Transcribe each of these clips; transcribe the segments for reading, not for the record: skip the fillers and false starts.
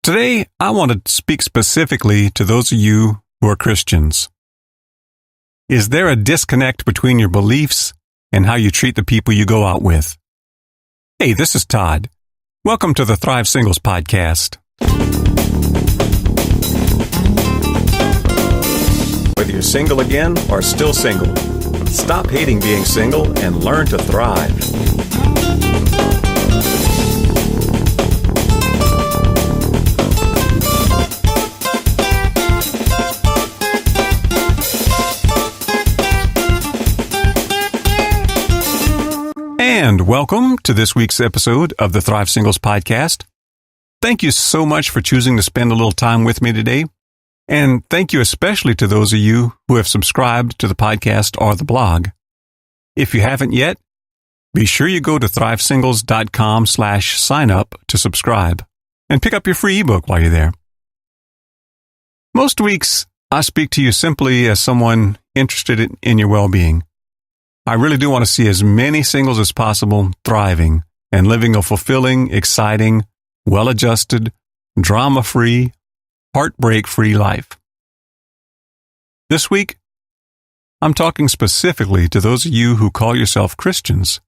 Today, I want to speak specifically to those of you who are Christians. Is there a disconnect between your beliefs and how you treat the people you go out with? Hey, this is Todd. Welcome to the Thrive Singles Podcast. Whether you're single again or still single, stop hating being single and learn to thrive. And welcome to this week's episode of the Thrive Singles Podcast. Thank you so much for choosing to spend a little time with me today. And thank you especially to those of you who have subscribed to the podcast or the blog. If you haven't yet, be sure you go to thrivesingles.com/sign-up to subscribe and pick up your free ebook while you're there. Most weeks, I speak to you simply as someone interested in your well-being. I really do want to see as many singles as possible thriving and living a fulfilling, exciting, well-adjusted, drama-free, heartbreak-free life. This week, I'm talking specifically to those of you who call yourself Christians.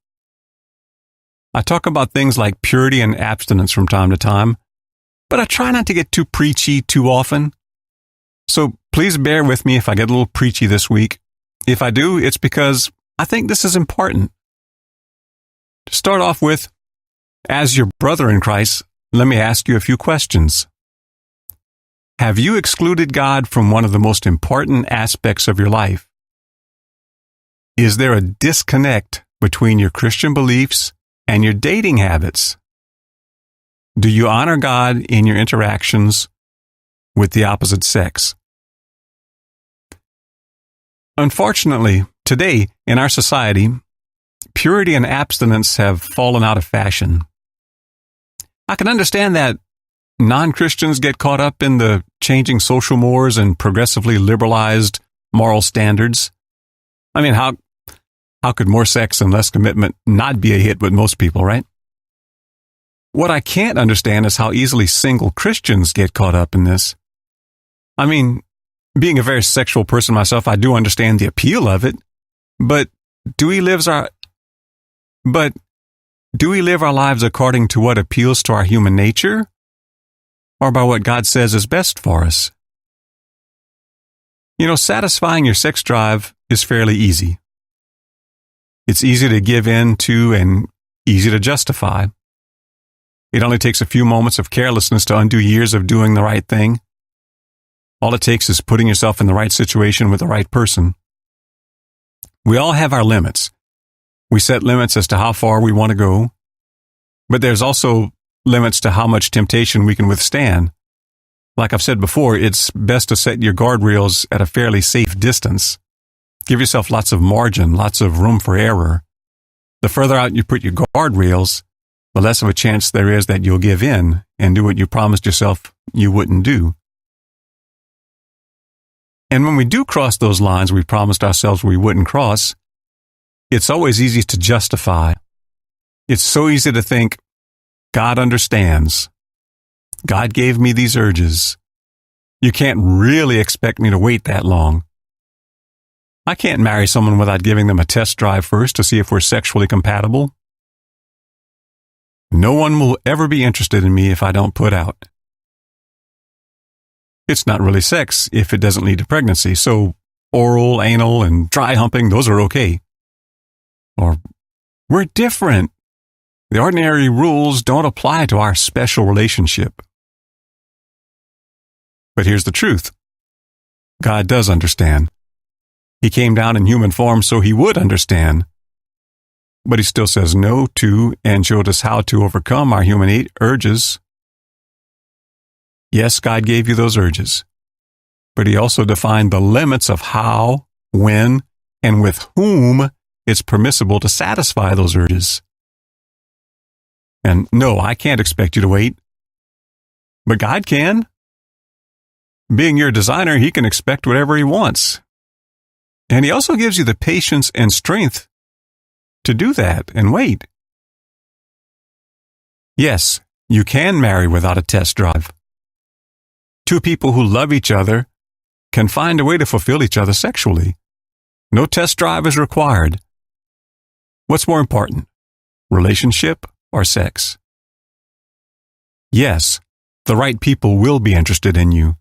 I talk about things like purity and abstinence from time to time, but I try not to get too preachy too often. So please bear with me if I get a little preachy this week. If I do, it's because I think this is important. To start off with, as your brother in Christ, let me ask you a few questions. Have you excluded God from one of the most important aspects of your life? Is there a disconnect between your Christian beliefs and your dating habits? Do you honor God in your interactions with the opposite sex? Unfortunately, today in our society, purity and abstinence have fallen out of fashion. I can understand that non-Christians get caught up in the changing social mores and progressively liberalized moral standards. I mean, how could more sex and less commitment not be a hit with most people, right? What I can't understand is how easily single Christians get caught up in this. I mean, being a very sexual person myself, I do understand the appeal of it, but do we live our lives according to what appeals to our human nature, or by what God says is best for us? You know, satisfying your sex drive is fairly easy. It's easy to give in to and easy to justify. It only takes a few moments of carelessness to undo years of doing the right thing. All it takes is putting yourself in the right situation with the right person. We all have our limits. We set limits as to how far we want to go, but there's also limits to how much temptation we can withstand. Like I've said before, it's best to set your guardrails at a fairly safe distance. Give yourself lots of margin, lots of room for error. The further out you put your guardrails, the less of a chance there is that you'll give in and do what you promised yourself you wouldn't do. And when we do cross those lines we promised ourselves we wouldn't cross, it's always easy to justify. It's so easy to think, God understands. God gave me these urges. You can't really expect me to wait that long. I can't marry someone without giving them a test drive first to see if we're sexually compatible. No one will ever be interested in me if I don't put out. It's not really sex if it doesn't lead to pregnancy, so oral, anal, and dry humping, those are okay. Or, we're different. The ordinary rules don't apply to our special relationship. But here's the truth. God does understand. He came down in human form so he would understand. But he still says no to and showed us how to overcome our human urges. Yes, God gave you those urges, but he also defined the limits of how, when, and with whom it's permissible to satisfy those urges. And no, I can't expect you to wait, but God can. Being your designer, he can expect whatever he wants. And he also gives you the patience and strength to do that and wait. Yes, you can marry without a test drive. Two people who love each other can find a way to fulfill each other sexually. No test drive is required. What's more important, relationship or sex? Yes, the right people will be interested in you.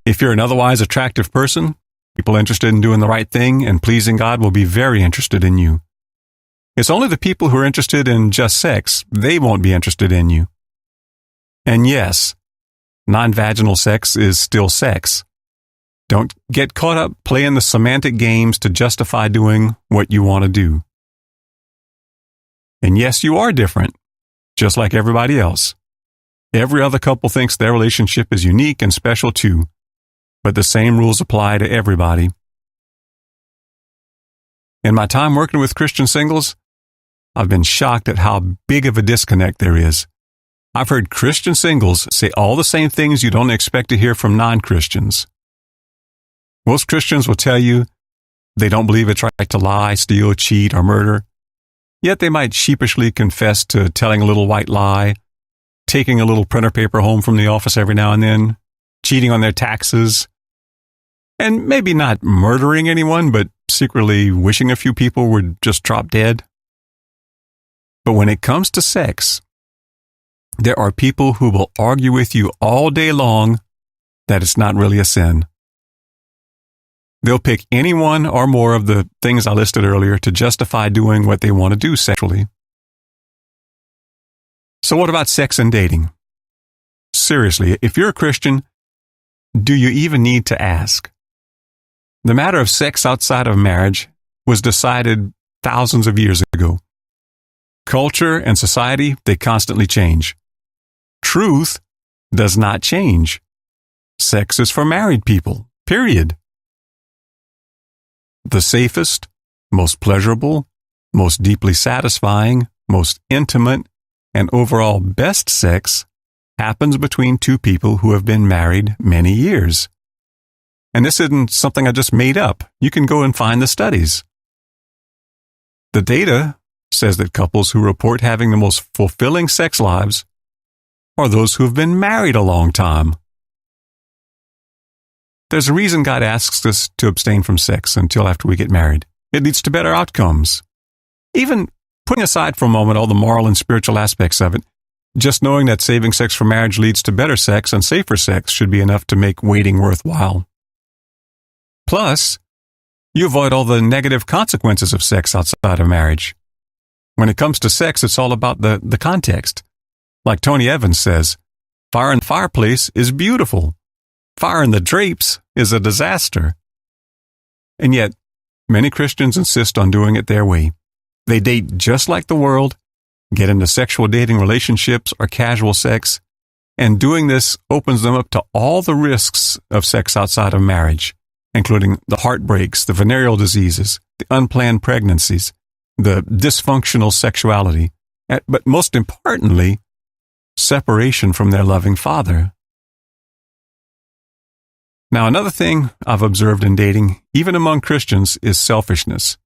If you're an otherwise attractive person, people interested in doing the right thing and pleasing God will be very interested in you. It's only the people who are interested in just sex, they won't be interested in you. And yes, non-vaginal sex is still sex. Don't get caught up playing the semantic games to justify doing what you want to do. And yes, you are different, just like everybody else. Every other couple thinks their relationship is unique and special too, but the same rules apply to everybody. In my time working with Christian singles, I've been shocked at how big of a disconnect there is. I've heard Christian singles say all the same things you don't expect to hear from non-Christians. Most Christians will tell you they don't believe it's right to lie, steal, cheat, or murder. Yet they might sheepishly confess to telling a little white lie, taking a little printer paper home from the office every now and then, cheating on their taxes, and maybe not murdering anyone, but secretly wishing a few people would just drop dead. But when it comes to sex, there are people who will argue with you all day long that it's not really a sin. They'll pick any one or more of the things I listed earlier to justify doing what they want to do sexually. So what about sex and dating? Seriously, if you're a Christian, do you even need to ask? The matter of sex outside of marriage was decided thousands of years ago. Culture and society, they constantly change. Truth does not change. Sex is for married people, period. The safest, most pleasurable, most deeply satisfying, most intimate, and overall best sex happens between two people who have been married many years. And this isn't something I just made up. You can go and find the studies. The data says that couples who report having the most fulfilling sex lives are those who have been married a long time. There's a reason God asks us to abstain from sex until after we get married. It leads to better outcomes. Even putting aside for a moment all the moral and spiritual aspects of it, just knowing that saving sex for marriage leads to better sex and safer sex should be enough to make waiting worthwhile. Plus, you avoid all the negative consequences of sex outside of marriage. When it comes to sex, it's all about the context. Like Tony Evans says, fire in the fireplace is beautiful. Fire in the drapes is a disaster. And yet, many Christians insist on doing it their way. They date just like the world, get into sexual dating relationships or casual sex, and doing this opens them up to all the risks of sex outside of marriage, including the heartbreaks, the venereal diseases, the unplanned pregnancies, the dysfunctional sexuality, but most importantly, separation from their loving Father. Now, another thing I've observed in dating, even among Christians, is selfishness.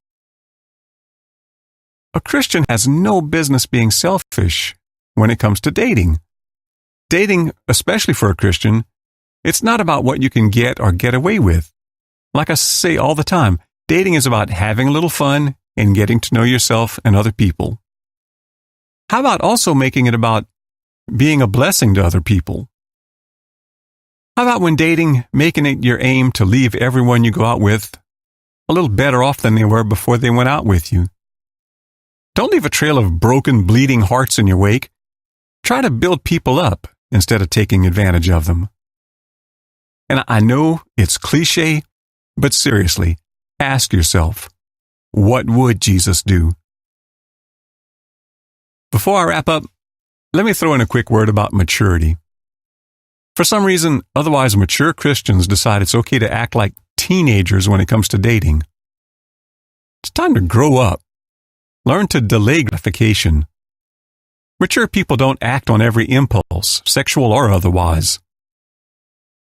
A Christian has no business being selfish when it comes to dating. Dating, especially for a Christian, it's not about what you can get or get away with. Like I say all the time, dating is about having a little fun and getting to know yourself and other people. How about also making it about being a blessing to other people? How about when dating, making it your aim to leave everyone you go out with a little better off than they were before they went out with you? Don't leave a trail of broken, bleeding hearts in your wake. Try to build people up instead of taking advantage of them. And I know it's cliche, but seriously, ask yourself, what would Jesus do? Before I wrap up, let me throw in a quick word about maturity. For some reason, otherwise mature Christians decide it's okay to act like teenagers when it comes to dating. It's time to grow up. Learn to delay gratification. Mature people don't act on every impulse, sexual or otherwise.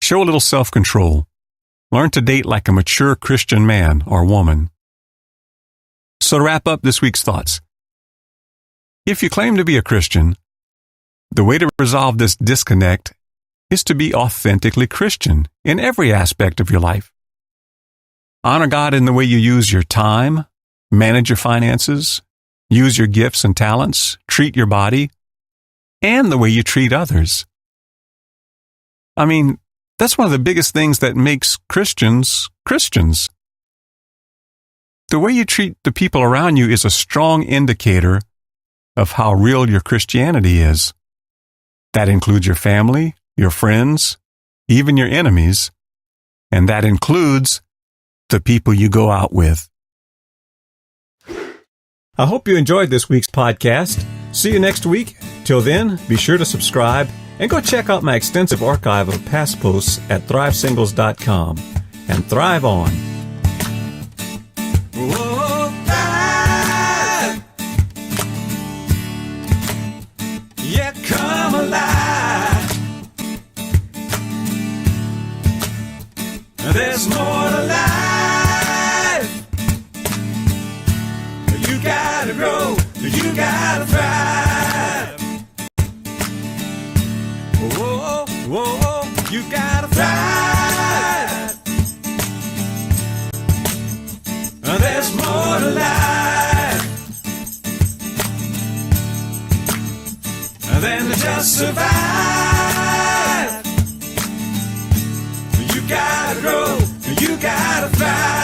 Show a little self-control. Learn to date like a mature Christian man or woman. So to wrap up this week's thoughts, if you claim to be a Christian, the way to resolve this disconnect is to be authentically Christian in every aspect of your life. Honor God in the way you use your time, manage your finances, use your gifts and talents, treat your body, and the way you treat others. I mean, that's one of the biggest things that makes Christians Christians. The way you treat the people around you is a strong indicator of how real your Christianity is. That includes your family, your friends, even your enemies, and that includes the people you go out with. I hope you enjoyed this week's podcast. See you next week. Till then, be sure to subscribe and go check out my extensive archive of past posts at thrivesingles.com. And thrive on. Whoa, thrive. Yeah, come alive. There's more to life. You gotta grow, you gotta thrive. Whoa, whoa, you gotta thrive. There's more to life than to just survive. You gotta grow, you gotta thrive.